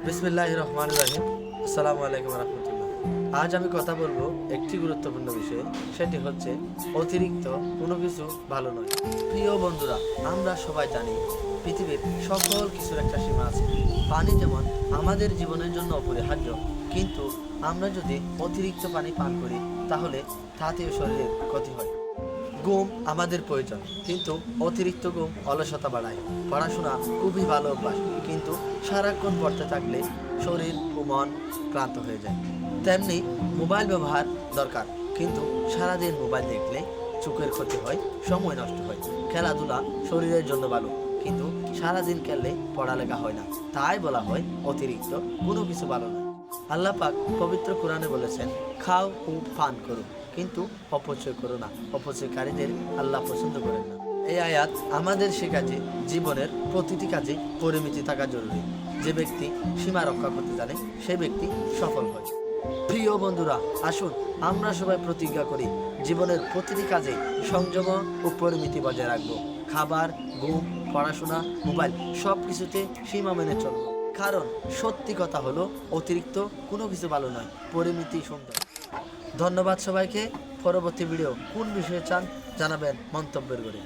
বিসমিল্লাহির রহমানির রহিম। আসসালামু আলাইকুম রহমতুল্লাহ। আজ আমি কথা বলবো একটি গুরুত্বপূর্ণ বিষয়ে, সেটি হচ্ছে অতিরিক্ত কোনো কিছু ভালো নয়। প্রিয় বন্ধুরা, আমরা সবাই জানি পৃথিবীর সকল কিছুর একটা সীমা আছে। পানি যেমন আমাদের জীবনের জন্য অপরিহার্য, কিন্তু আমরা যদি অতিরিক্ত পানি পান করি তাহলে তাতেও শরীরের ক্ষতি হয়। ঘুম আমাদের প্রয়োজন, কিন্তু অতিরিক্ত ঘুম অলসতা বাড়ায়। পড়াশোনা খুবই ভালো অভ্যাস, কিন্তু সারাক্ষণ পড়তে থাকলে শরীর ও মন ক্লান্ত হয়ে যায়। তেমনি মোবাইল ব্যবহার দরকার, কিন্তু সারাদিন মোবাইল দেখলে চোখের ক্ষতি হয়, সময় নষ্ট হয়। খেলাধুলা শরীরের জন্য ভালো, কিন্তু সারাদিন খেললে পড়ালেখা হয় না। তাই বলা হয় অতিরিক্ত কোনো কিছু ভালো না। আল্লাহ পাক পবিত্র কোরআনে বলেছেন, খাও ও পান করো, কিন্তু অপচয় করো না। অপচয়কারীদের আল্লাহ পছন্দ করেন না। এই আয়াত আমাদের শেখায় যে জীবনের প্রতিটি কাজে পরিমিতি থাকা জরুরি। যে ব্যক্তি সীমা রক্ষা করতে জানে সে ব্যক্তি সফল হয়। প্রিয় বন্ধুরা, আসুন আমরা সবাই প্রতিজ্ঞা করি জীবনের প্রতিটি কাজে সংযম ও পরিমিতি বজায় রাখবো। খাবার, ঘুম, পড়াশোনা, মোবাইল সব কিছুতে সীমা মেনে চলবো। কারণ সত্যি কথা হলো অতিরিক্ত কোনো কিছু ভালো নয়, পরিমিতি সুন্দর। ধন্যবাদ সবাইকে। পরবর্তী ভিডিও কোন বিষয়ে চান জানাবেন মন্তব্যের করে।